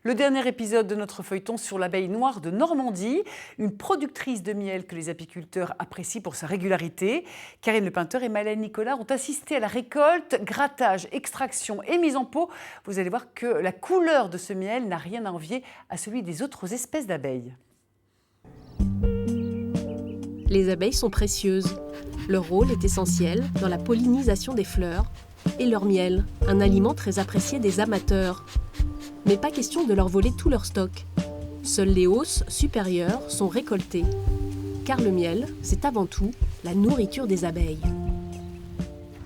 Le dernier épisode de notre feuilleton sur l'abeille noire de Normandie, une productrice de miel que les apiculteurs apprécient pour sa régularité. Karine Lepeinteur et Malène Nicolas ont assisté à la récolte, grattage, extraction et mise en pot. Vous allez voir que la couleur de ce miel n'a rien à envier à celui des autres espèces d'abeilles. Les abeilles sont précieuses. Leur rôle est essentiel dans la pollinisation des fleurs et leur miel, un aliment très apprécié des amateurs. Mais pas question de leur voler tout leur stock. Seules les hausses supérieures sont récoltées. Car le miel, c'est avant tout la nourriture des abeilles.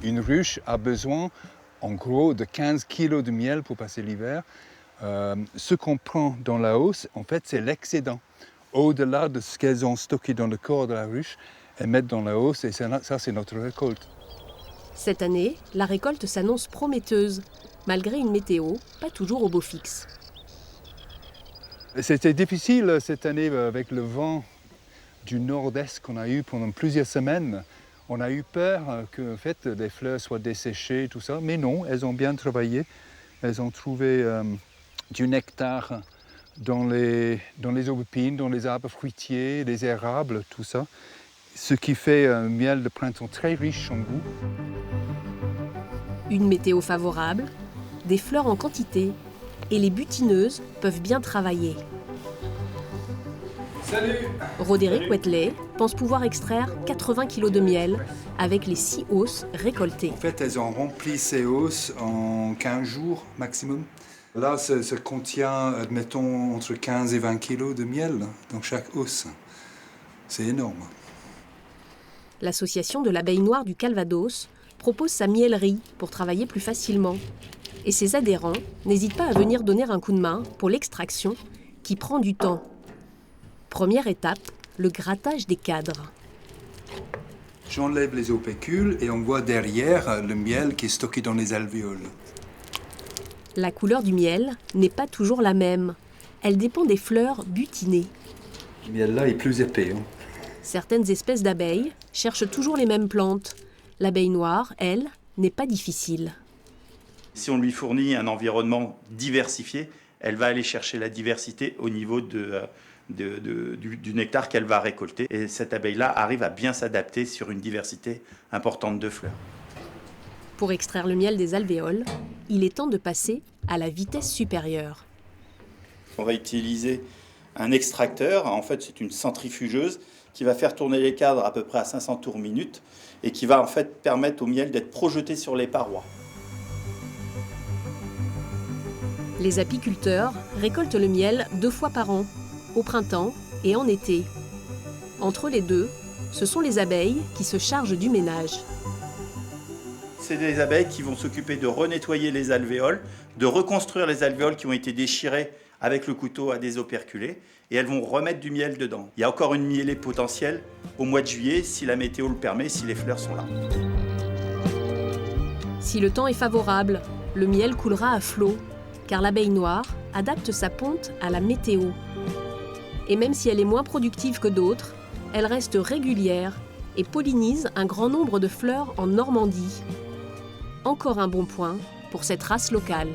Une ruche a besoin en gros de 15 kg de miel pour passer l'hiver. Ce qu'on prend dans la hausse, en fait, c'est l'excédent. Au-delà de ce qu'elles ont stocké dans le corps de la ruche, elles mettent dans la hausse et ça, c'est notre récolte. Cette année, la récolte s'annonce prometteuse, malgré une météo pas toujours au beau fixe. C'était difficile cette année avec le vent du nord-est qu'on a eu pendant plusieurs semaines. On a eu peur que en fait, les fleurs soient desséchées et tout ça, mais non, elles ont bien travaillé. Elles ont trouvé du nectar dans les aubépines, dans les arbres fruitiers, les érables, tout ça. Ce qui fait un miel de printemps très riche en goût. Une météo favorable, des fleurs en quantité et les butineuses peuvent bien travailler. Salut! Roderick Wetley pense pouvoir extraire 80 kg de miel avec les 6 hausses récoltées. En fait, elles ont rempli ces hausses en 15 jours maximum. Là, ça contient, admettons, entre 15 et 20 kg de miel dans chaque hausse. C'est énorme. L'association de l'abeille noire du Calvados propose sa miellerie pour travailler plus facilement. Et ses adhérents n'hésitent pas à venir donner un coup de main pour l'extraction qui prend du temps. Première étape, le grattage des cadres. J'enlève les opécules et on voit derrière le miel qui est stocké dans les alvéoles. La couleur du miel n'est pas toujours la même. Elle dépend des fleurs butinées. Le miel là est plus épais. Certaines espèces d'abeilles cherchent toujours les mêmes plantes. L'abeille noire, elle, n'est pas difficile. Si on lui fournit un environnement diversifié, elle va aller chercher la diversité au niveau du nectar qu'elle va récolter. Et cette abeille-là arrive à bien s'adapter sur une diversité importante de fleurs. Pour extraire le miel des alvéoles, il est temps de passer à la vitesse supérieure. On va utiliser un extracteur, en fait c'est une centrifugeuse qui va faire tourner les cadres à peu près à 500 tours minute et qui va en fait permettre au miel d'être projeté sur les parois. Les apiculteurs récoltent le miel 2 fois par an, au printemps et en été. Entre les deux, ce sont les abeilles qui se chargent du ménage. C'est des abeilles qui vont s'occuper de renettoyer les alvéoles, de reconstruire les alvéoles qui ont été déchirées avec le couteau à des operculés, et elles vont remettre du miel dedans. Il y a encore une mielée potentielle au mois de juillet, si la météo le permet, si les fleurs sont là. Si le temps est favorable, le miel coulera à flot, car l'abeille noire adapte sa ponte à la météo. Et même si elle est moins productive que d'autres, elle reste régulière et pollinise un grand nombre de fleurs en Normandie. Encore un bon point pour cette race locale.